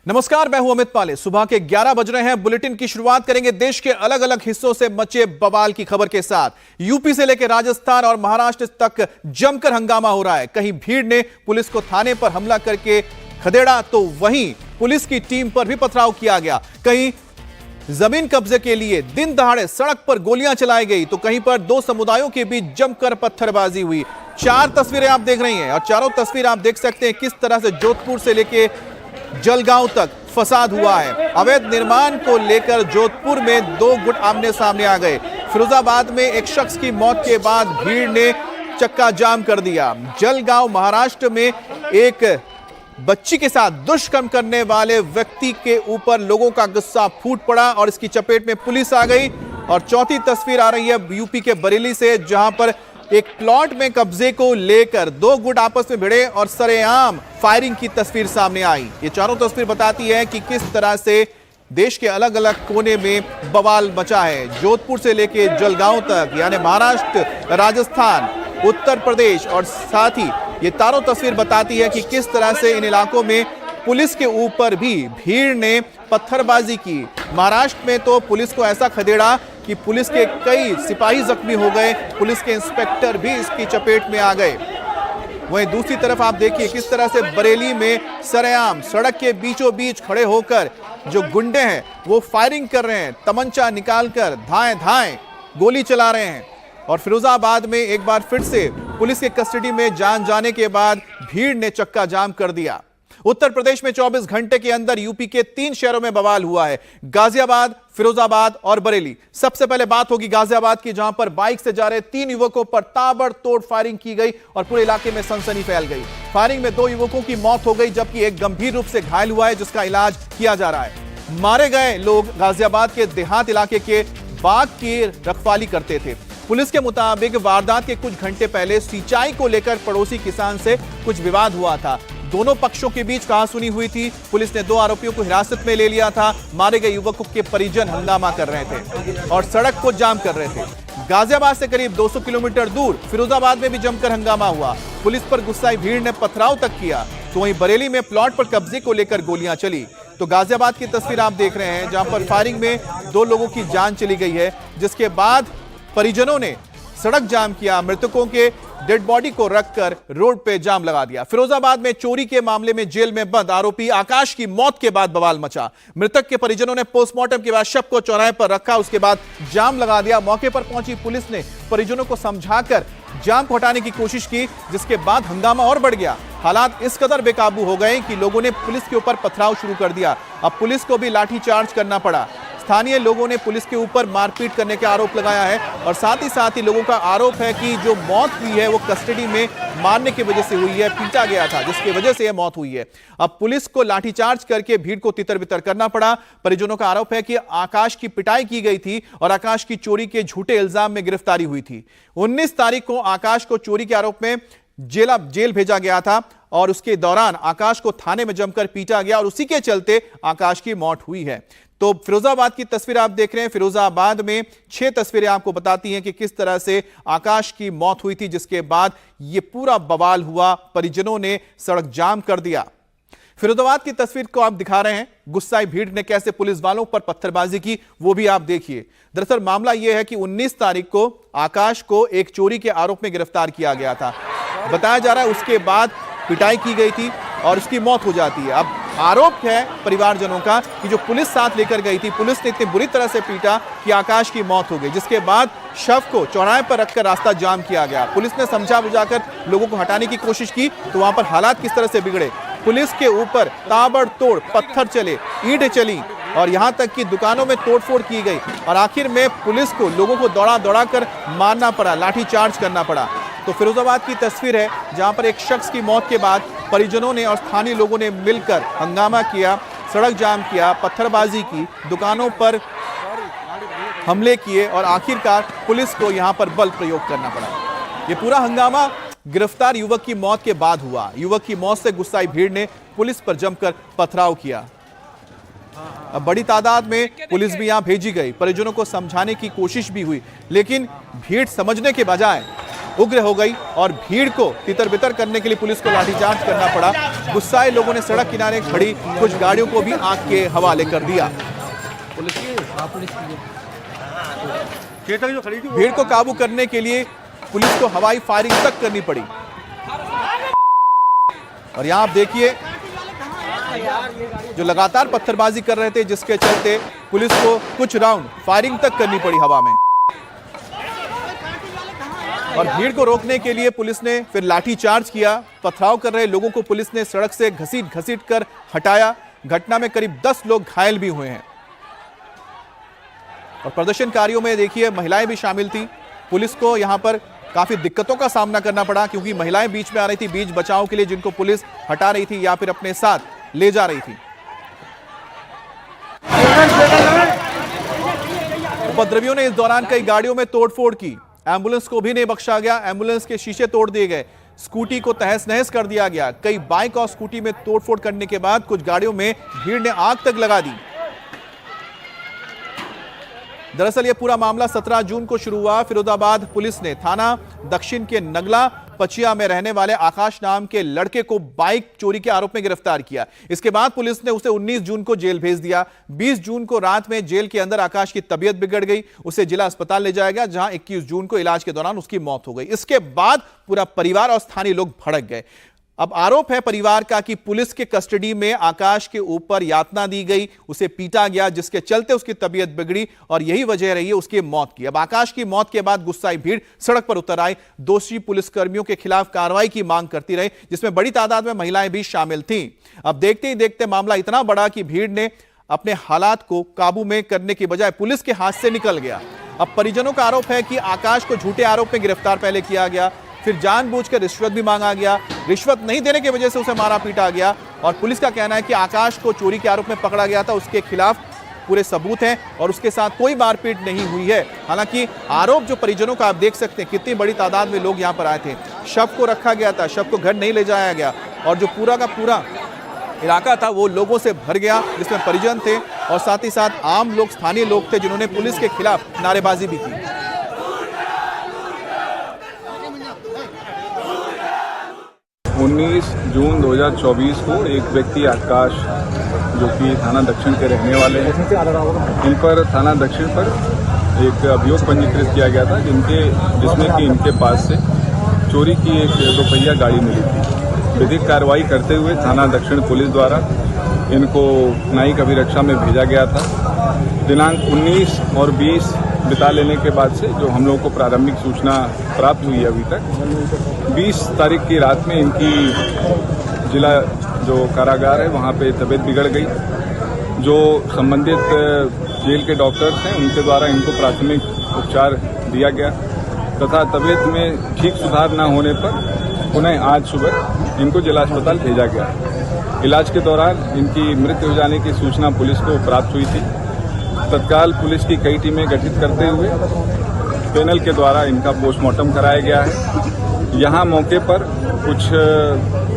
नमस्कार, मैं हूं अमित पाले। सुबह के 11 बज रहे हैं। बुलेटिन की शुरुआत करेंगे देश के अलग अलग हिस्सों से मचे बवाल की खबर के साथ। यूपी से लेकर राजस्थान और महाराष्ट्र तक जमकर हंगामा हो रहा है। कहीं भीड़ ने पुलिस को थाने पर हमला करके खदेड़ा तो वहीं पुलिस की टीम पर भी पथराव किया गया। कहीं जमीन कब्जे के लिए दिन दहाड़े सड़क पर गोलियां चलाई गई तो कहीं पर दो समुदायों के बीच जमकर पत्थरबाजी हुई। 4 तस्वीरें आप देख रही हैं और चारों तस्वीर आप देख सकते हैं किस तरह से जोधपुर से लेके जलगांव तक फसाद हुआ है। अवैध निर्माण को लेकर जोधपुर में 2 गुट आमने सामने आ गए। फिरोजाबाद में एक शख्स की मौत के बाद भीड़ ने चक्का जाम कर दिया। जलगांव महाराष्ट्र में एक बच्ची के साथ दुष्कर्म करने वाले व्यक्ति के ऊपर लोगों का गुस्सा फूट पड़ा और इसकी चपेट में पुलिस आ गई। और चौथी तस्वीर आ रही है यूपी के बरेली से, जहां पर एक प्लॉट में कब्जे को लेकर 2 गुट आपस में भिड़े और सरेआम फायरिंग की तस्वीर सामने आई। ये चारों तस्वीर बताती है कि किस तरह से देश के अलग अलग कोने में बवाल मचा है। जोधपुर से लेके जलगांव तक, यानी महाराष्ट्र, राजस्थान, उत्तर प्रदेश और साथ ही ये चारों तस्वीर बताती है कि किस तरह से इन इलाकों में पुलिस के ऊपर भी भीड़ ने पत्थरबाजी की। महाराष्ट्र में तो पुलिस को ऐसा खदेड़ा कि पुलिस के कई सिपाही जख्मी हो गए, पुलिस के इंस्पेक्टर भी इसकी चपेट में आ गए। वहीं दूसरी तरफ आप देखिए किस तरह से बरेली में सरेआम सड़क के बीचों बीच खड़े होकर जो गुंडे हैं वो फायरिंग कर रहे हैं, तमंचा निकालकर धाएं धाएं गोली चला रहे हैं। और फिरोजाबाद में एक बार फिर से पुलिस के कस्टडी में जान जाने के बाद भीड़ ने चक्का जाम कर दिया। उत्तर प्रदेश में 24 घंटे के अंदर यूपी के 3 शहरों में बवाल हुआ है, गाजियाबाद, फिरोजाबाद और बरेली। सबसे पहले बात होगी गाजियाबाद की, जहां पर बाइक से जा रहे 3 युवकों पर ताबड़तोड़ फायरिंग की गई और पूरे इलाके में सनसनी फैल गई। फायरिंग में 2 युवकों की मौत हो गई जबकि एक गंभीर रूप से घायल हुआ है जिसका इलाज किया जा रहा है। मारे गए लोग गाजियाबाद के देहात इलाके के बाग की रखवाली करते थे। पुलिस के मुताबिक वारदात के कुछ घंटे पहले सिंचाई को लेकर पड़ोसी किसान से कुछ विवाद हुआ था। दोनों पक्षों के बीच कहासुनी हुई थी। पुलिस ने 2 आरोपियों को हिरासत में ले लिया था। मारे गए युवकों के परिजन हंगामा कर रहे थे और सड़क को जाम कर रहे थे। गाजियाबाद से करीब 200 किलोमीटर दूर फिरोजाबाद में भी जमकर हंगामा हुआ। पुलिस पर गुस्साई भीड़ ने पथराव तक किया तो वहीं बरेली में प्लॉट पर कब्जे को लेकर गोलियां चली। तो गाजियाबाद की तस्वीर आप देख रहे हैं जहां पर फायरिंग में 2 लोगों की जान चली गई है, जिसके बाद परिजनों ने सड़क जाम किया। मृतकों के डेड बॉडी को रखकर रोड पे जाम लगा दिया। फिरोजाबाद में चोरी के मामले में जेल में बंद आरोपी आकाश की मौत के बाद बवाल मचा। मृतक के परिजनों ने पोस्टमार्टम के बाद शव को चौराहे पर रखा, उसके बाद जाम लगा दिया। मौके पर पहुंची पुलिस ने परिजनों को समझाकर जाम को हटाने की कोशिश की, जिसके बाद हंगामा और बढ़ गया। हालात इस कदर बेकाबू हो गए कि लोगों ने पुलिस के ऊपर पथराव शुरू कर दिया। अब पुलिस को भी लाठीचार्ज करना पड़ा। स्थानीय लोगों ने पुलिस के ऊपर मारपीट करने का आरोप लगाया है और साथ ही लोगों का आरोप है कि जो मौत हुई है वो कस्टडी में मारने की वजह से हुई है, पीटा गया था जिसकी वजह से यह मौत हुई है। अब पुलिस को लाठीचार्ज करके भीड़ को तितर-बितर करना पड़ा। परिजनों का आरोप है कि आकाश की पिटाई की गई थी और आकाश की चोरी के झूठे इल्जाम में गिरफ्तारी हुई थी। 19 तारीख को आकाश को चोरी के आरोप में जेल भेजा गया था और उसके दौरान आकाश को थाने में जमकर पीटा गया और उसी के चलते आकाश की मौत हुई है। तो फिरोजाबाद की तस्वीर आप देख रहे हैं। फिरोजाबाद में 6 तस्वीरें आपको बताती हैं कि किस तरह से आकाश की मौत हुई थी, जिसके बाद यह पूरा बवाल हुआ। परिजनों ने सड़क जाम कर दिया। फिरोजाबाद की तस्वीर को आप दिखा रहे हैं। गुस्साई भीड़ ने कैसे पुलिस वालों पर पत्थरबाजी की वो भी आप देखिए। दरअसल मामला यह है कि 19 तारीख को आकाश को एक चोरी के आरोप में गिरफ्तार किया गया था। बताया जा रहा है उसके बाद पिटाई की गई थी और उसकी मौत हो जाती है। अब आरोप है परिवारजनों का कि जो पुलिस साथ लेकर गई थी, पुलिस ने इतनी बुरी तरह से पीटा कि आकाश की मौत हो गई, जिसके बाद शव को चौराहे पर रखकर रास्ता जाम किया गया। पुलिस ने समझा बुझाकर लोगों को हटाने की कोशिश की तो वहां पर हालात किस तरह से बिगड़े। पुलिस के ऊपर ताबड़तोड़ पत्थर चले, ईंटें चली और यहां तक कि दुकानों में तोड़फोड़ की गई और आखिर में पुलिस को लोगों को दौड़ा दौड़ा कर मारना पड़ा, लाठीचार्ज करना पड़ा। तो फिरोजाबाद की तस्वीर है जहां पर एक शख्स की मौत के बाद परिजनों ने और स्थानीय लोगों ने मिलकर हंगामा किया, सड़क जाम किया, पत्थरबाजी की, दुकानों पर हमले किए और आखिरकार पुलिस को यहां पर बल प्रयोग करना पड़ा। यह पूरा हंगामा गिरफ्तार युवक की मौत के बाद हुआ। युवक की मौत से गुस्साई भीड़ ने पुलिस पर जमकर पथराव किया। अब बड़ी तादाद में पुलिस भी यहां भेजी गई, परिजनों को समझाने की कोशिश भी हुई, लेकिन भीड़ समझने के बजाय उग्र हो गई और भीड़ को तितर-बितर करने के लिए पुलिस को लाठीचार्ज करना पड़ा। गुस्साए लोगों ने सड़क किनारे खड़ी कुछ गाड़ियों को भी आग के हवाले कर दिया। भीड़ को काबू करने के लिए पुलिस को हवाई फायरिंग तक करनी पड़ी। और यहां आप देखिए जो लगातार पत्थरबाजी कर रहे थे, जिसके चलते पुलिस को कुछ राउंड फायरिंग तक करनी पड़ी हवा में। और भीड़ को रोकने के लिए पुलिस ने फिर लाठी चार्ज किया। पथराव कर रहे लोगों को पुलिस ने सड़क से घसीट कर हटाया। घटना में करीब 10 लोग घायल भी हुए हैं। और प्रदर्शनकारियों में देखिए महिलाएं भी शामिल थी। पुलिस को यहां पर काफी दिक्कतों का सामना करना पड़ा, क्योंकि महिलाएं बीच में आ रही थी, बीच बचाव के लिए, जिनको पुलिस हटा रही थी या फिर अपने साथ ले जा रही थी। उपद्रवियों ने इस दौरान कई गाड़ियों में तोड़फोड़ की। एम्बुलेंस को भी नहीं बख्शा गया। एम्बुलेंस के शीशे तोड़ दिए गए, स्कूटी को तहस नहस कर दिया गया। कई बाइक और स्कूटी में तोड़फोड़ करने के बाद कुछ गाड़ियों में भीड़ ने आग तक लगा दी। दरअसल यह पूरा मामला 17 जून को शुरू हुआ। फिरोजाबाद पुलिस ने थाना दक्षिण के नगला पचिया में रहने वाले आकाश नाम के लड़के को बाइक चोरी के आरोप में गिरफ्तार किया। इसके बाद पुलिस ने उसे 19 जून को जेल भेज दिया। 20 जून को रात में जेल के अंदर आकाश की तबीयत बिगड़ गई। उसे जिला अस्पताल ले जाया गया, जहां 21 जून को इलाज के दौरान उसकी मौत हो गई। इसके बाद पूरा परिवार और स्थानीय लोग भड़क गए। अब आरोप है परिवार का कि पुलिस के कस्टडी में आकाश के ऊपर यातना दी गई, उसे पीटा गया, जिसके चलते उसकी तबीयत बिगड़ी और यही वजह रही है उसकी मौत की। अब आकाश की मौत के बाद गुस्साई भीड़ सड़क पर उतर आई, दोषी पुलिसकर्मियों के खिलाफ कार्रवाई की मांग करती रही, जिसमें बड़ी तादाद में महिलाएं भी शामिल थीं। अब देखते ही देखते मामला इतना बड़ा कि भीड़ ने अपने हालात को काबू में करने की बजाय पुलिस के हाथ से निकल गया। अब परिजनों का आरोप है कि आकाश को झूठे आरोप में गिरफ्तार पहले किया गया, फिर जानबूझकर रिश्वत भी मांगा गया, रिश्वत नहीं देने की वजह से उसे मारा पीटा गया। और पुलिस का कहना है कि आकाश को चोरी के आरोप में पकड़ा गया था, उसके खिलाफ पूरे सबूत हैं और उसके साथ कोई मारपीट नहीं हुई है। हालांकि आरोप जो परिजनों का, आप देख सकते हैं कितनी बड़ी तादाद में लोग यहां पर आए थे। शव को रखा गया था, शव को घर नहीं ले जाया गया और जो पूरा का पूरा इलाका था वो लोगों से भर गया, जिसमें परिजन थे और साथ ही साथ आम लोग, स्थानीय लोग थे, जिन्होंने पुलिस के खिलाफ नारेबाजी भी की। 19 जून 2024 को एक व्यक्ति आकाश, जो कि थाना दक्षिण के रहने वाले हैं, इन पर थाना दक्षिण पर एक अभियोग पंजीकृत किया गया था, जिसमें कि इनके पास से चोरी की एक दोपहिया गाड़ी मिली थी। विधिक कार्रवाई करते हुए थाना दक्षिण पुलिस द्वारा इनको न्यायिक अभिरक्षा में भेजा गया था। दिनांक 19 और 20 बिता लेने के बाद से जो हम लोगों को प्रारंभिक सूचना प्राप्त हुई है अभी तक, 20 तारीख की रात में इनकी जिला जो कारागार है वहाँ पे तबीयत बिगड़ गई। जो संबंधित जेल के डॉक्टर्स हैं उनके द्वारा इनको प्राथमिक उपचार दिया गया तथा तबीयत में ठीक सुधार न होने पर पुनः आज सुबह इनको जिला अस्पताल भेजा गया। इलाज के दौरान इनकी मृत्यु हो जाने की सूचना पुलिस को प्राप्त हुई थी। तत्काल पुलिस की कई टीमें गठित करते हुए पैनल के द्वारा इनका पोस्टमार्टम कराया गया है। यहाँ मौके पर कुछ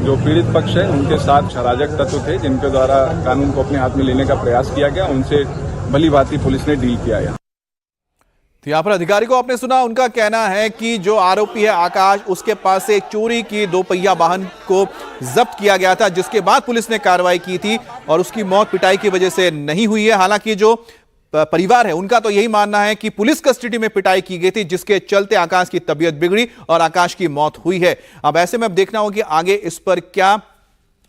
जो पीड़ित पक्ष है उनके साथ अराजक तत्व थे, जिनके द्वारा कानून को अपने हाथ में लेने का प्रयास किया गया, उनसे भली भांति पुलिस ने डील किया। तो यहाँ पर अधिकारी को आपने सुना, उनका कहना है कि जो आरोपी है आकाश, उसके पास से चोरी की दोपहिया वाहन को जब्त किया गया था, जिसके बाद पुलिस ने कार्रवाई की थी और उसकी मौत पिटाई की वजह से नहीं हुई है। हालांकि जो परिवार है उनका तो यही मानना है कि पुलिस कस्टडी में पिटाई की गई थी, जिसके चलते आकाश की तबीयत बिगड़ी और आकाश की मौत हुई है। अब ऐसे में अब देखना होगा कि आगे इस पर क्या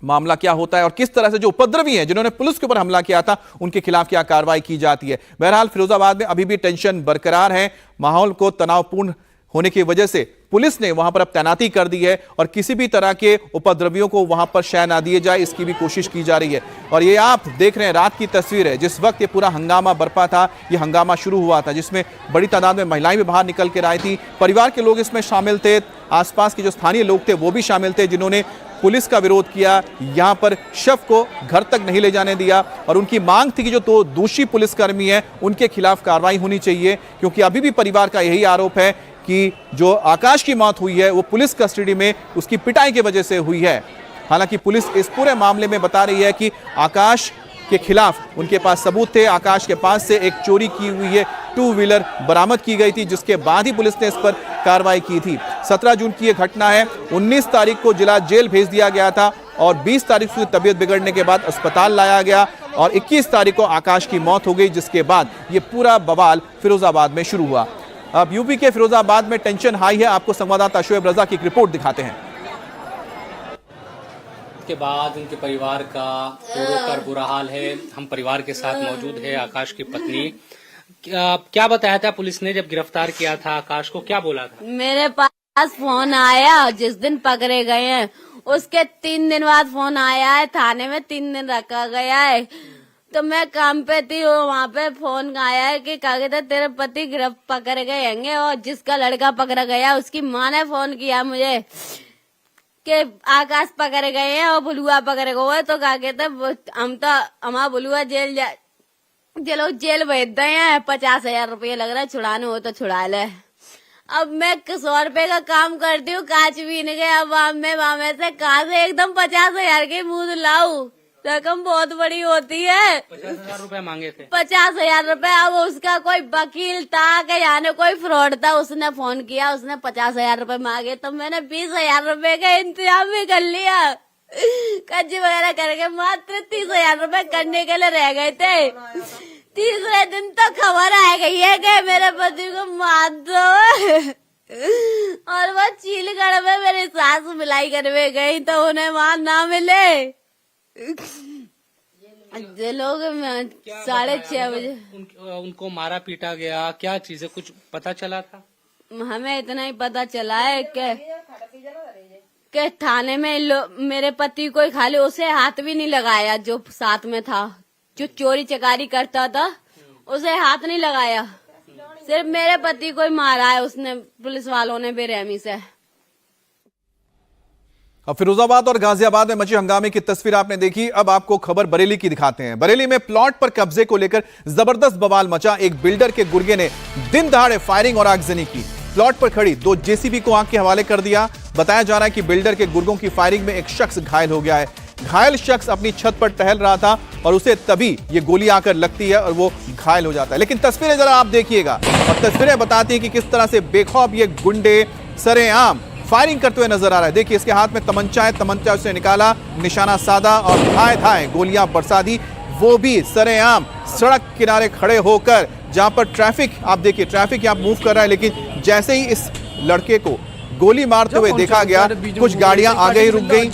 मामला क्या होता है और किस तरह से जो उपद्रवी हैं जिन्होंने पुलिस के ऊपर हमला किया था उनके खिलाफ क्या कार्रवाई की जाती है। बहरहाल फिरोजाबाद में अभी भी टेंशन बरकरार है। माहौल को तनावपूर्ण होने की वजह से पुलिस ने वहां पर अब तैनाती कर दी है और किसी भी तरह के उपद्रवियों को वहां पर शय ना दिए जाए, इसकी भी कोशिश की जा रही है। और ये आप देख रहे हैं रात की तस्वीर है, जिस वक्त ये पूरा हंगामा बरपा था, ये हंगामा शुरू हुआ था, जिसमें बड़ी तादाद में महिलाएं भी बाहर निकल कर आई थी। परिवार के लोग इसमें शामिल थे, आसपास के जो स्थानीय लोग थे वो भी शामिल थे, जिन्होंने पुलिस का विरोध किया, यहां पर शव को घर तक नहीं ले जाने दिया और उनकी मांग थी कि जो तो दोषी पुलिसकर्मी हैं उनके खिलाफ कार्रवाई होनी चाहिए, क्योंकि अभी भी परिवार का यही आरोप है कि जो आकाश की मौत हुई है वो पुलिस कस्टडी में उसकी पिटाई की वजह से हुई है। हालांकि पुलिस इस पूरे मामले में बता रही है कि आकाश के खिलाफ उनके पास सबूत थे। आकाश के पास से एक चोरी की हुई है 2 व्हीलर बरामद की गई थी, जिसके बाद ही पुलिस ने इस पर कार्रवाई की थी। 17 जून की यह घटना है। 19 तारीख को जिला जेल भेज दिया गया था और 20 तारीख को तबीयत बिगड़ने के बाद अस्पताल लाया गया और 21 तारीख को आकाश की मौत हो गई, जिसके बाद ये पूरा बवाल फिरोजाबाद में शुरू हुआ। अब यूपी के फिरोजाबाद में टेंशन हाई है। आपको संवाददाता शोएब रजा की एक रिपोर्ट दिखाते हैं। के बाद उनके परिवार का रोकर बुरा हाल है। हम परिवार के साथ मौजूद है। आकाश की पत्नी, क्या बताया था पुलिस ने जब गिरफ्तार किया था आकाश को, क्या बोला था? मेरे पास फोन आया जिस दिन पकड़े गए हैं, उसके 3 दिन बाद फोन आया है। थाने में 3 दिन रखा गया है, तो मैं काम पे थी, वहाँ पे फोन आया है कि क्या कहते तेरे पति पकड़े गए हैं और जिसका लड़का पकड़ा गया उसकी माँ ने फोन किया मुझे कि आकाश पकड़े गए हैं और बुलुआ पकड़े गए। तो क्या कहते हम तो हमारा बुलुआ जेल भेज दे हैं, 50,000 रुपये लग रहा है, छुड़ाने हो तो छुड़ा ले। अब मैं 100 रुपए का काम करती हूँ, कांच भी नहीं गए। अब मैं से कहा से एकदम 50,000 के मुंह लाऊं, रकम बहुत बड़ी होती है। 50,000 रुपए मांगे थे। 50,000 रुपए। अब उसका कोई वकील था कि यानी कोई फ्रॉड था, उसने फोन किया, उसने 50,000 रुपए मांगे, तो मैंने 20,000 रुपए का इंतजाम भी कर लिया। कर्ज वगैरह करके मात्र 30,000 रुपए करने के लिए रह गए थे। तीसरे दिन तो खबर आ गई है कि मेरे पति को मार दो और वो चीलगढ़ में मेरी सास मिलाई करवे गई तो उन्हें वहां ना मिले। लोग 6:30 बजे उनको मारा पीटा गया, क्या चीजें कुछ पता चला था? हमें इतना ही पता चला है कि थाने में मेरे पति को खाली उसे हाथ भी नहीं लगाया, जो साथ में था, जो चोरी चकारी करता था, उसे हाथ नहीं लगाया, सिर्फ मेरे पति को ही मारा है उसने, पुलिस वालों ने बेरहमी से। अब फिरोजाबाद और गाजियाबाद में मचे हंगामे की तस्वीर आपने देखी। अब आपको खबर बरेली की दिखाते हैं। बरेली में प्लॉट पर कब्जे को लेकर जबरदस्त बवाल मचा। एक बिल्डर के गुर्गे ने दिन दहाड़े फायरिंग और आगजनी की। प्लॉट पर खड़ी 2 जेसीबी को आग के हवाले कर दिया। बताया जा रहा है कि बिल्डर के गुर्गों की फायरिंग में एक शख्स घायल हो गया है। घायल शख्स अपनी छत पर टहल रहा था और उसे तभी ये गोली आकर लगती है और वो घायल हो जाता है। लेकिन तस्वीरें जरा आप देखिएगा, और तस्वीरें बताती हैं कि किस तरह से बेखौफ ये गुंडे सरेआम फायरिंग करते हुए नजर आ रहा है। देखिए, इसके हाथ में तमंचा है, तमंचा उसने निकाला, निशाना साधा और धाए धाए गोलियां बरसा दी, वो भी सरेआम सड़क किनारे खड़े होकर, जहां पर ट्रैफिक, आप देखिए ट्रैफिक यहां मूव कर रहा है, लेकिन जैसे ही इस लड़के को गोली मारते हुए देखा गया, कुछ गाड़ियां आगे ही रुक गई।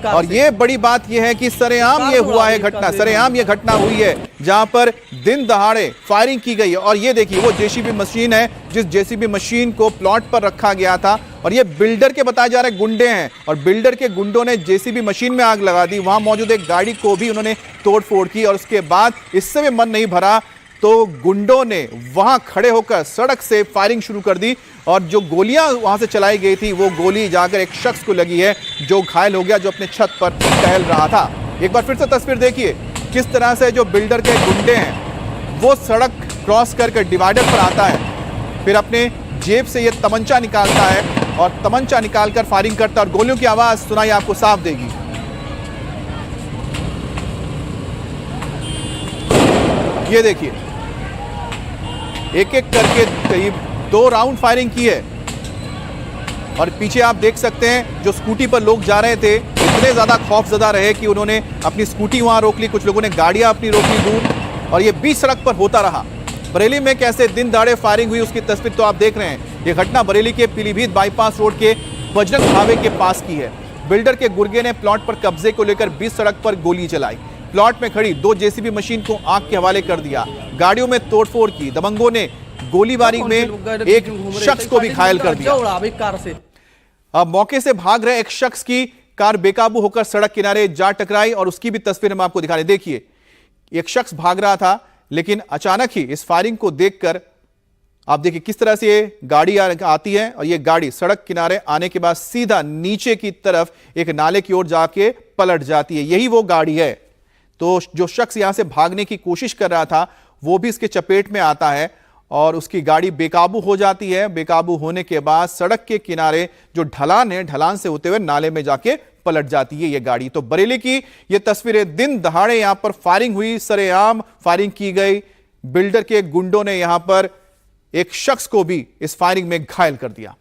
और ये बड़ी बात ये है कि सरेआम ये हुआ है घटना, सरेआम ये घटना हुई है जहां पर दिन दहाड़े फायरिंग की गई है। और ये देखिए वो जेसीबी मशीन है, जिस जेसीबी मशीन को प्लॉट पर रखा गया था, और ये बिल्डर के बताए जा रहे गुंडे हैं, और बिल्डर के गुंडों ने जेसीबी मशीन में आग लगा दी। वहां मौजूद एक गाड़ी को भी उन्होंने तोड़फोड़ की, और उसके बाद इससे भी मन नहीं भरा तो गुंडों ने वहां खड़े होकर सड़क से फायरिंग शुरू कर दी, और जो गोलियां वहां से चलाई गई थी वो गोली जाकर एक शख्स को लगी है जो घायल हो गया, जो अपने छत पर टहल रहा था। एक बार फिर से तस्वीर देखिए, किस तरह से जो बिल्डर के गुंडे हैं वो सड़क क्रॉस करके डिवाइडर पर आता है, फिर अपने जेब से ये तमंचा निकालता है और तमंचा निकालकर फायरिंग करता है, और गोलियों की आवाज सुनाई आपको साफ देगी। ये देखिए, एक एक करके करीब 2 राउंड फायरिंग की है, और पीछे आप देख सकते हैं जो स्कूटी पर लोग जा रहे थे, इतने ज्यादा खौफजदा रहे कि उन्होंने अपनी स्कूटी वहां रोक ली, कुछ लोगों ने गाड़ियां अपनी रोक ली दूर, और ये बीच सड़क पर होता रहा। बरेली में कैसे दिन दहाड़े फायरिंग हुई उसकी तस्वीर तो आप देख रहे हैं। ये घटना बरेली के पीलीभीत बाईपास रोड के बजरंग ढाबे के पास की है। बिल्डर के गुर्गे ने प्लॉट पर कब्जे को लेकर बीच सड़क पर गोली चलाई, प्लॉट में खड़ी 2 जेसीबी मशीन को आग के हवाले कर दिया, गाड़ियों में तोड़फोड़ की, दबंगों ने गोलीबारी में एक शख्स को भी घायल कर दिया। अब मौके से भाग रहे एक शख्स की कार बेकाबू होकर सड़क किनारे जा टकराई, और उसकी भी तस्वीर हम आपको दिखा रहे। देखिए, एक शख्स भाग रहा था, लेकिन अचानक ही इस फायरिंग को देखकर आप देखिए किस तरह से ये गाड़ी आती है, और ये गाड़ी सड़क किनारे आने के बाद सीधा नीचे की तरफ एक नाले की ओर जाके पलट जाती है। यही वो गाड़ी है। तो जो शख्स यहां से भागने की कोशिश कर रहा था वो भी इसके चपेट में आता है, और उसकी गाड़ी बेकाबू हो जाती है। बेकाबू होने के बाद सड़क के किनारे जो ढलान है, ढलान से होते हुए नाले में जाके पलट जाती है ये गाड़ी। तो बरेली की ये तस्वीरें, दिन दहाड़े यहां पर फायरिंग हुई, सरेआम फायरिंग की गई। बिल्डर के गुंडों ने यहां पर एक शख्स को भी इस फायरिंग में घायल कर दिया।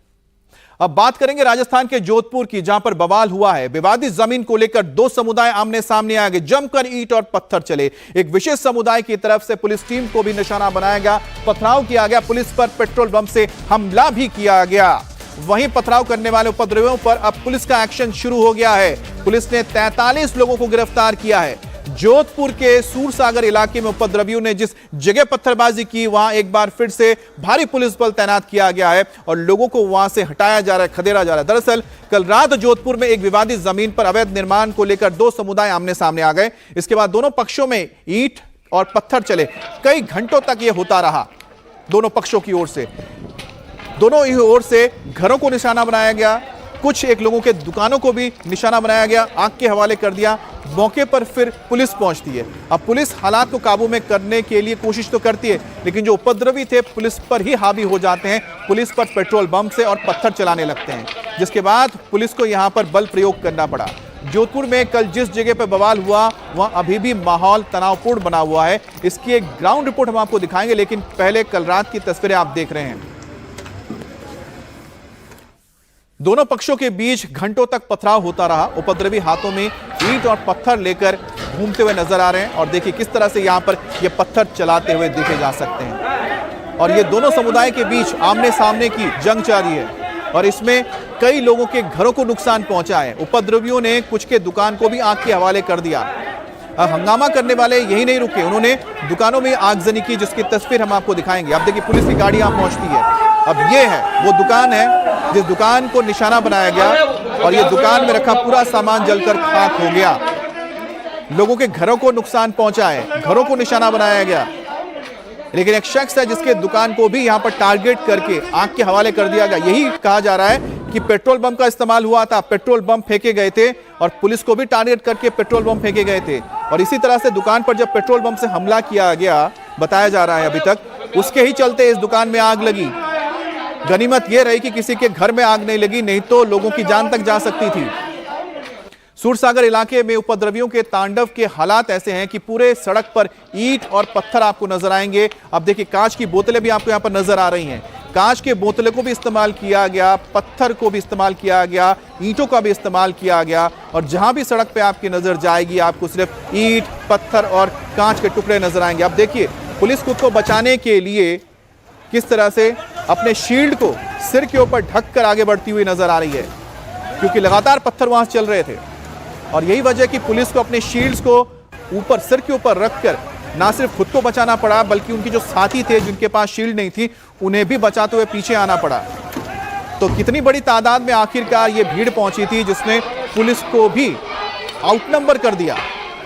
अब बात करेंगे राजस्थान के जोधपुर की, जहां पर बवाल हुआ है। विवादित जमीन को लेकर दो समुदाय आमने सामने आ गए, जमकर ईंट और पत्थर चले। एक विशेष समुदाय की तरफ से पुलिस टीम को भी निशाना बनाया गया, पथराव किया गया, पुलिस पर पेट्रोल बम से हमला भी किया गया। वहीं पथराव करने वाले उपद्रवियों पर अब पुलिस का एक्शन शुरू हो गया है। पुलिस ने 43 लोगों को गिरफ्तार किया है। जोधपुर के सूरसागर इलाके में उपद्रवियों ने जिस जगह पत्थरबाजी की, वहां एक बार फिर से भारी पुलिस बल तैनात किया गया है और लोगों को वहां से हटाया जा रहा है, खदेड़ा जा रहा है। दरअसल कल रात जोधपुर में एक विवादित जमीन पर अवैध निर्माण को लेकर दो समुदाय आमने सामने आ गए। इसके बाद दोनों पक्षों में ईंट और पत्थर चले। कई घंटों तक यह होता रहा। दोनों पक्षों की ओर से, दोनों ही ओर से घरों को निशाना बनाया गया, कुछ एक लोगों के दुकानों को भी निशाना बनाया गया, आग के हवाले कर दिया। मौके पर फिर पुलिस पहुंचती है। अब पुलिस हालात को काबू में करने के लिए कोशिश तो करती है, लेकिन जो उपद्रवी थे पुलिस पर ही हावी हो जाते हैं, पुलिस पर पेट्रोल बम से और पत्थर चलाने लगते हैं, जिसके बाद पुलिस को यहां पर बल प्रयोग करना पड़ा। जोधपुर में कल जिस जगह पर बवाल हुआ वहां अभी भी माहौल तनावपूर्ण बना हुआ है। इसकी एक ग्राउंड रिपोर्ट हम आपको दिखाएंगे, लेकिन पहले कल रात की तस्वीरें आप देख रहे हैं। दोनों पक्षों के बीच घंटों तक पथराव होता रहा। उपद्रवी हाथों में ईंट और पत्थर लेकर घूमते हुए नजर आ रहे हैं और देखिए किस तरह से यहां पर ये पत्थर चलाते हुए देखे जा सकते हैं। और ये दोनों समुदाय के बीच आमने सामने की जंग जारी है और इसमें कई लोगों के घरों को नुकसान पहुंचा है। उपद्रवियों ने कुछ के दुकान को भी आग के हवाले कर दिया। हंगामा करने वाले यही नहीं रुके, उन्होंने दुकानों में आगजनी की, जिसकी तस्वीर हम आपको दिखाएंगे। अब देखिए पुलिस की गाड़ी यहां पहुंचती है। अब ये है वो दुकान है जिस दुकान को निशाना बनाया गया और ये दुकान में रखा पूरा सामान जलकर खाक हो गया। लोगों के घरों को नुकसान पहुंचा है, घरों को निशाना बनाया गया, लेकिन एक शख्स है जिसके दुकान को भी यहां पर टारगेट करके आग के हवाले कर दिया गया। यही कहा जा रहा है कि पेट्रोल बम का इस्तेमाल हुआ था, पेट्रोल बम फेंके गए थे और पुलिस को भी टारगेट करके पेट्रोल बम फेंके गए थे। और इसी तरह से दुकान पर जब पेट्रोल बम से हमला किया गया, बताया जा रहा है अभी तक, उसके ही चलते इस दुकान में आग लगी। गनीमत यह रही कि किसी के घर में आग नहीं लगी, नहीं तो लोगों की जान तक जा सकती थी। सूरसागर इलाके में उपद्रवियों के तांडव के हालात ऐसे हैं कि पूरे सड़क पर ईंट और पत्थर आपको नजर आएंगे। अब देखिए कांच की बोतलें भी आपको यहां पर नजर आ रही हैं। कांच के बोतलों को भी इस्तेमाल किया गया, पत्थर को भी इस्तेमाल किया गया, ईंटों का भी इस्तेमाल किया गया और जहां भी सड़क पे आपकी नजर जाएगी आपको सिर्फ ईंट, पत्थर और कांच के टुकड़े नजर आएंगे। अब देखिए पुलिस खुद को बचाने के लिए किस तरह से अपने शील्ड को सिर के ऊपर ढककर आगे बढ़ती हुई नजर आ रही है, क्योंकि लगातार पत्थर वहां चल रहे थे और यही वजह कि पुलिस को अपने शील्ड्स को ऊपर, सिर के ऊपर रखकर ना सिर्फ खुद को बचाना पड़ा, बल्कि उनकी जो साथी थे जिनके पास शील्ड नहीं थी उन्हें भी बचाते हुए पीछे आना पड़ा। तो कितनी बड़ी तादाद में आखिरकार ये भीड़ पहुंची थी जिसने पुलिस को भी आउटनंबर कर दिया।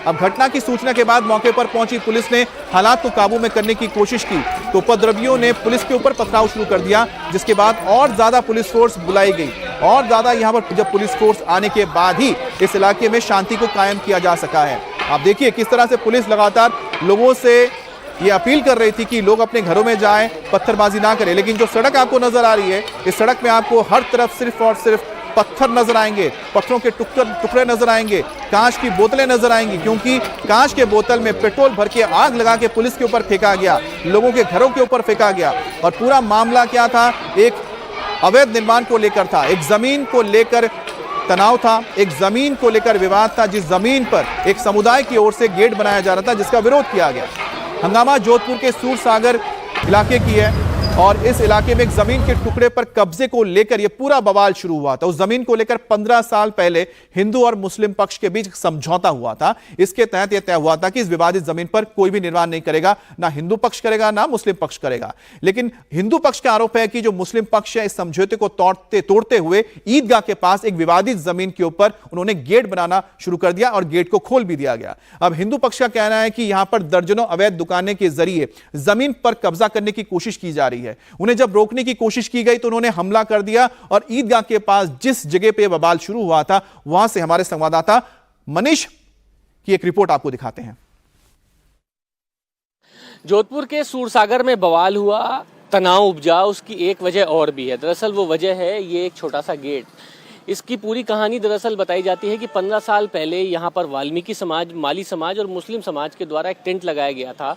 अब घटना की सूचना के बाद मौके पर पहुंची पुलिस ने हालात को काबू में करने की कोशिश की तो उपद्रवियों ने पुलिस के ऊपर पथराव शुरू कर दिया, जिसके बाद और ज्यादा पुलिस फोर्स बुलाई गई और ज्यादा यहां पर जब पुलिस फोर्स आने के बाद ही इस इलाके में शांति को कायम किया जा सका है। आप देखिए किस तरह से पुलिस लगातार लोगों से ये अपील कर रही थी कि लोग अपने घरों में जाएं, पत्थरबाजी ना करें, लेकिन जो सड़क आपको नजर आ रही है इस सड़क में आपको हर तरफ सिर्फ और सिर्फ पत्थर नजर आएंगे, पत्थरों के टुकड़े नजर आएंगे, कांच की बोतलें नजर आएंगी, क्योंकि कांच के बोतल में पेट्रोल भर के आग लगा के पुलिस के ऊपर फेंका गया, लोगों के घरों के ऊपर फेंका गया। और पूरा मामला क्या था, एक अवैध निर्माण को लेकर था, एक जमीन को लेकर तनाव था, एक जमीन को लेकर विवाद था, जिस जमीन पर एक समुदाय की ओर से गेट बनाया जा रहा था जिसका विरोध किया गया। हंगामा जोधपुर के सूरसागर इलाके की है और इस इलाके में एक जमीन के टुकड़े पर कब्जे को लेकर यह पूरा बवाल शुरू हुआ था। उस जमीन को लेकर 15 साल पहले हिंदू और मुस्लिम पक्ष के बीच समझौता हुआ था। इसके तहत यह तय हुआ था कि इस विवादित जमीन पर कोई भी निर्माण नहीं करेगा, ना हिंदू पक्ष करेगा ना मुस्लिम पक्ष करेगा। लेकिन हिंदू पक्ष का आरोप है कि जो मुस्लिम पक्ष है इस समझौते को तोड़ते हुए ईदगाह के पास एक विवादित जमीन के ऊपर उन्होंने गेट बनाना शुरू कर दिया और गेट को खोल भी दिया गया। अब हिंदू पक्ष का कहना है कि यहां पर दर्जनों अवैध दुकानें के जरिए जमीन पर कब्जा करने की कोशिश की जा रही है। उन्हें जब रोकने की कोशिश की गई तो उन्होंने हमला कर दिया और ईदगाह के पास जिस जगह पे बवाल शुरू हुआ था वहां से हमारे संवाददाता मनीष की एक रिपोर्ट आपको दिखाते हैं। जोधपुर के सूरसागर में बवाल हुआ, तनाव उपजा, उसकी एक वजह और भी है। दरअसल वो वजह है ये एक छोटा सा गेट। इसकी पूरी कहानी दरअसल बताई जाती है कि 15 साल पहले यहाँ पर वाल्मीकि समाज, माली समाज और मुस्लिम समाज के द्वारा एक टेंट लगाया गया था।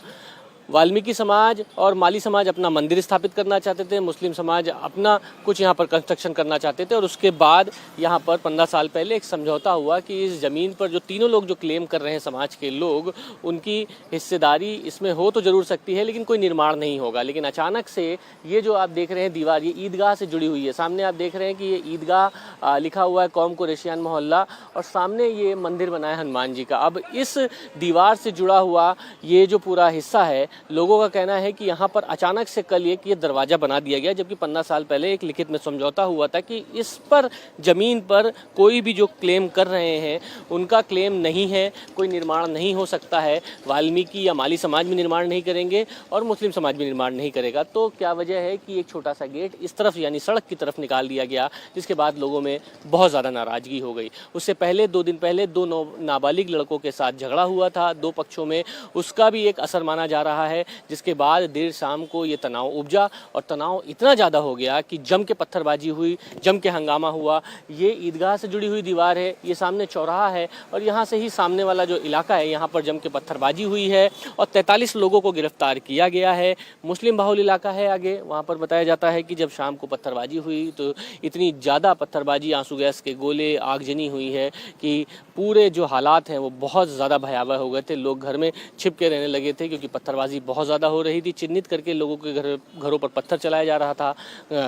वाल्मीकि समाज और माली समाज अपना मंदिर स्थापित करना चाहते थे, मुस्लिम समाज अपना कुछ यहाँ पर कंस्ट्रक्शन करना चाहते थे और उसके बाद यहाँ पर 15 साल पहले एक समझौता हुआ कि इस ज़मीन पर जो तीनों लोग जो क्लेम कर रहे हैं समाज के लोग, उनकी हिस्सेदारी इसमें हो तो ज़रूर सकती है लेकिन कोई निर्माण नहीं होगा। लेकिन अचानक से ये जो आप देख रहे हैं दीवार, ये ईदगाह से जुड़ी हुई है। सामने आप देख रहे हैं कि ये ईदगाह लिखा हुआ है कौम कुरैशियान मोहल्ला और सामने ये मंदिर बना है हनुमान जी का। अब इस दीवार से जुड़ा हुआ ये जो पूरा हिस्सा है, लोगों का कहना है कि यहाँ पर अचानक से कल ये दरवाज़ा बना दिया गया, जबकि 15 साल पहले एक लिखित में समझौता हुआ था कि इस पर ज़मीन पर कोई भी जो क्लेम कर रहे हैं उनका क्लेम नहीं है, कोई निर्माण नहीं हो सकता है। वाल्मीकि या माली समाज भी निर्माण नहीं करेंगे और मुस्लिम समाज भी निर्माण नहीं करेगा। तो क्या वजह है कि एक छोटा सा गेट इस तरफ यानी सड़क की तरफ निकाल दिया गया, जिसके बाद लोगों में बहुत ज़्यादा नाराज़गी हो गई। उससे पहले 2 दिन पहले 2 नाबालिग लड़कों के साथ झगड़ा हुआ था 2 पक्षों में, उसका भी एक असर माना जा रहा है, जिसके बाद देर शाम को ये तनाव उपजा और तनाव इतना ज़्यादा हो गया कि जम के पत्थरबाजी हुई, जम के हंगामा हुआ। ये ईदगाह से जुड़ी हुई दीवार है, ये सामने चौराहा है और यहाँ से ही सामने वाला जो इलाका है यहाँ पर जम के पत्थरबाजी हुई है और 43 लोगों को गिरफ्तार किया गया है। मुस्लिम बाहुल इलाका है आगे, वहाँ पर बताया जाता है कि जब शाम को पत्थरबाजी हुई तो इतनी ज़्यादा पत्थरबाजी, आंसू गैस के गोले, आगजनी हुई है कि पूरे जो हालात हैं वो बहुत ज़्यादा भयावह हो गए थे। लोग घर में छिप के रहने लगे थे क्योंकि पत्थरबाजी बहुत ज़्यादा हो रही थी। चिन्हित करके लोगों के घरों पर पत्थर चलाया जा रहा था,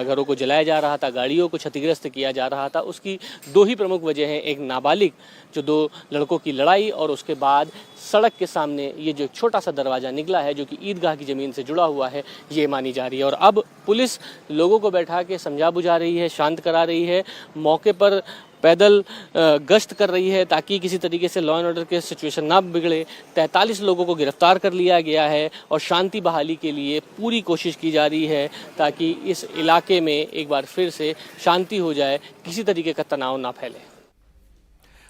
घरों को जलाया जा रहा था, गाड़ियों को क्षतिग्रस्त किया जा रहा था। उसकी 2 ही प्रमुख वजह हैं, एक नाबालिग जो 2 लड़कों की लड़ाई और उसके बाद सड़क के सामने ये जो छोटा सा दरवाज़ा निकला है जो कि ईदगाह की ज़मीन से जुड़ा हुआ है, ये मानी जा रही है। और अब पुलिस लोगों को बैठा के समझा बुझा रही है, शांत करा रही है, मौके पर पैदल गश्त कर रही है ताकि किसी तरीके से लॉ एंड ऑर्डर के सिचुएशन ना बिगड़े। 43 लोगों को गिरफ्तार कर लिया गया है और शांति बहाली के लिए पूरी कोशिश की जा रही है ताकि इस इलाके में एक बार फिर से शांति हो जाए, किसी तरीके का तनाव ना फैले।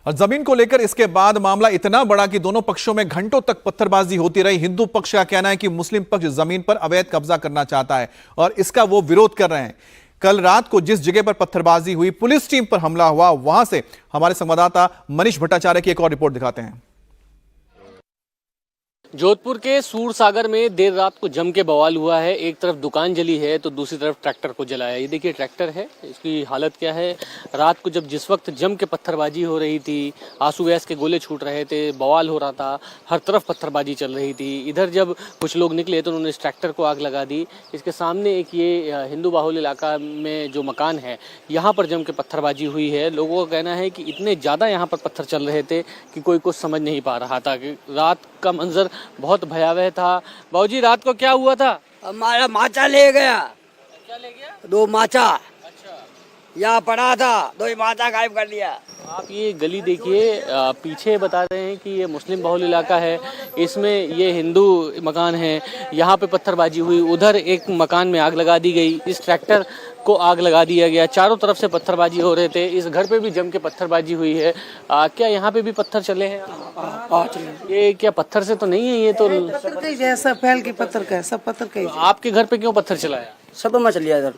और जमीन को लेकर इसके बाद मामला इतना बड़ा कि दोनों पक्षों में घंटों तक पत्थरबाजी होती रही। हिंदू पक्ष का कहना है कि मुस्लिम पक्ष जमीन पर अवैध कब्जा करना चाहता है और इसका वो विरोध कर रहे हैं। कल रात को जिस जगह पर पत्थरबाजी हुई, पुलिस टीम पर हमला हुआ, वहां से हमारे संवाददाता मनीष भट्टाचार्य की एक और रिपोर्ट दिखाते हैं। जोधपुर के सूरसागर में देर रात को जम के बवाल हुआ है। एक तरफ दुकान जली है तो दूसरी तरफ ट्रैक्टर को जलाया। ये देखिए ट्रैक्टर है, इसकी हालत क्या है। रात को जब जिस वक्त जम के पत्थरबाजी हो रही थी, आंसू गैस के गोले छूट रहे थे, बवाल हो रहा था, हर तरफ पत्थरबाजी चल रही थी, इधर जब कुछ लोग निकले तो उन्होंने इस ट्रैक्टर को आग लगा दी। इसके सामने एक ये हिंदू बाहुल इलाका में जो मकान है, यहाँ पर जम के पत्थरबाजी हुई है। लोगों का कहना है कि इतने ज़्यादा यहाँ पर पत्थर चल रहे थे कि कोई कुछ समझ नहीं पा रहा था कि रात का मंजर बहुत भयावह था। बाबूजी, रात को क्या हुआ था? हमारा माचा ले गया। क्या ले गया? 2 माचा। अच्छा, यहाँ पड़ा था, 2 माचा गायब कर लिया। आप ये गली देखिए, पीछे बता रहे हैं कि ये मुस्लिम बाहुल इलाका है, इसमें ये हिंदू मकान है, यहाँ पे पत्थरबाजी हुई, उधर एक मकान में आग लगा दी गई, इस ट्रैक्टर को आग लगा दिया गया, चारों तरफ से पत्थरबाजी हो रहे थे, इस घर पे भी जम के पत्थरबाजी हुई है। क्या यहाँ पे भी पत्थर चले हैं? ये क्या पत्थर से तो नहीं है? ये तो पत्थर का ही जैसा फैल के पत्थर का है, सब पत्थर का ही। आपके घर पे क्यों पत्थर चलाया? सब में चल लिया इधर।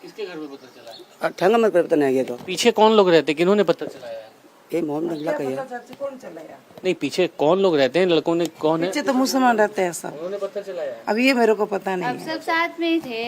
किसके घर पे पत्थर चलाया? ठंगा में पता नहीं गया। तो पीछे कौन लोग रहते, किन्होंने पत्थर चलाया? ये मोहम्मद अगला का है। कौन चलाया? नहीं, पीछे कौन लोग रहते हैं? लड़कों ने कौन है? पीछे तो मुसलमान रहते हैं सब। उन्होंने पत्थर चलाया? अब ये मेरे को पता नहीं अब है। सब साथ में ही थे।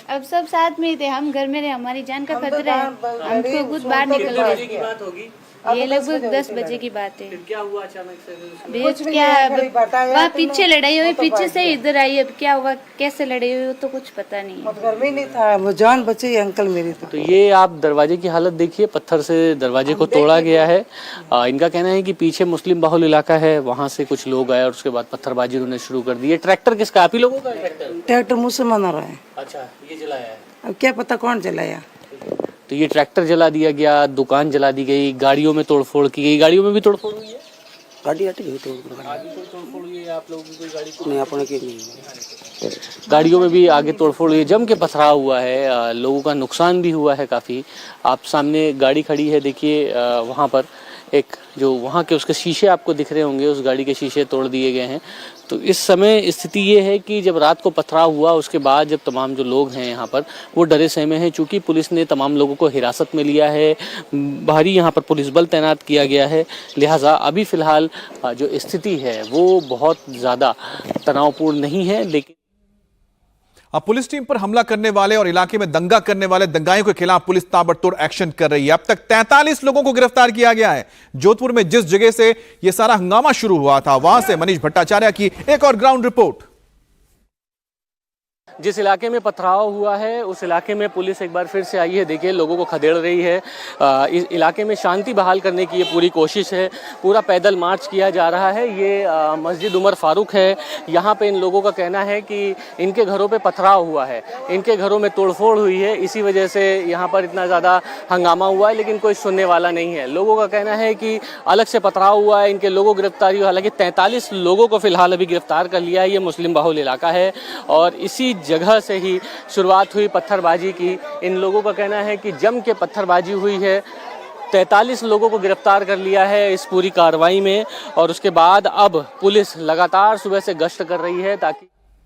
अब सब साथ में ही थे। हम घर में रहे, हमारी जान का खतरा है, हमको खुद बाहर निकल गए। की बात होगी। ये लगभग 10 बजे की बात है। फिर क्या हुआ अचानक से? बेच क्या, वहाँ पीछे लड़ाई हुई, पीछे से इधर आई। अब क्या हुआ, कैसे लड़ाई हुई, वो तो कुछ पता नहीं है। घर में नहीं था, वो जान बचे ये अंकल मेरी। तो ये आप दरवाजे की हालत देखिए, पत्थर से दरवाजे को तोड़ा गया है। इनका कहना है कि पीछे मुस्लिम बाहुल इलाका है, वहाँ से कुछ लोग आए और उसके बाद पत्थरबाजी उन्होंने शुरू कर दी है। ट्रैक्टर किसका? आप ही लोगों का ट्रैक्टर? ट्रैक्टर मुसलमान आ रहा है। अच्छा, ये जलाया है। अब क्या पता कौन जलाया। तो ये ट्रैक्टर जला दिया गया, दुकान जला दी गई, गाड़ियों में तोड़फोड़ की गई। गाड़ियों में भी तोड़फोड़ हुई है? गाड़ी हट गई तो आगे कोई तोड़फोड़ हुई है? आप लोगों की कोई गाड़ी? नहीं, अपने की नहीं। गाड़ियों में भी आगे तोड़फोड़ हुई है, जम के पथराव हुआ है, लोगों का नुकसान भी हुआ है काफ़ी। आप सामने गाड़ी खड़ी है, देखिए वहाँ पर एक जो वहाँ के उसके शीशे आपको दिख रहे होंगे, उस गाड़ी के शीशे तोड़ दिए गए हैं। तो इस समय स्थिति ये है कि जब रात को पथराव हुआ उसके बाद जब तमाम जो लोग हैं यहाँ पर वो डरे सहमे हैं, चूँकि पुलिस ने तमाम लोगों को हिरासत में लिया है, भारी यहाँ पर पुलिस बल तैनात किया गया है, लिहाजा अभी फ़िलहाल जो स्थिति है वो बहुत ज़्यादा तनावपूर्ण नहीं है। लेकिन अब पुलिस टीम पर हमला करने वाले और इलाके में दंगा करने वाले दंगाइयों के खिलाफ पुलिस ताबड़तोड़ एक्शन कर रही है। अब तक 43 लोगों को गिरफ्तार किया गया है। जोधपुर में जिस जगह से यह सारा हंगामा शुरू हुआ था वहां से मनीष भट्टाचार्य की एक और ग्राउंड रिपोर्ट। जिस इलाके में पथराव हुआ है उस इलाके में पुलिस एक बार फिर से आई है। देखिए लोगों को खदेड़ रही है। इस इलाके में शांति बहाल करने की ये पूरी कोशिश है। पूरा पैदल मार्च किया जा रहा है। ये मस्जिद उमर फारूक है। यहाँ पे इन लोगों का कहना है कि इनके घरों पे पथराव हुआ है, इनके घरों में तोड़फोड़ हुई है, इसी वजह से यहाँ पर इतना ज़्यादा हंगामा हुआ है, लेकिन कोई सुनने वाला नहीं है। लोगों का कहना है कि अलग से पथराव हुआ है, इनके लोगों गिरफ्तारी हुई। हालांकि 43 लोगों को फिलहाल अभी गिरफ्तार कर लिया है। ये मुस्लिम बाहुल इलाका है और इसी जगह से ही शुरुआत हुई पत्थरबाजी की। इन लोगों का कहना है कि जम के पत्थरबाजी हुई है। 43 लोगों को गिरफ्तार कर लिया है इस पूरी कार्रवाई में और उसके बाद अब पुलिस लगातार सुबह से गश्त कर रही है ताकि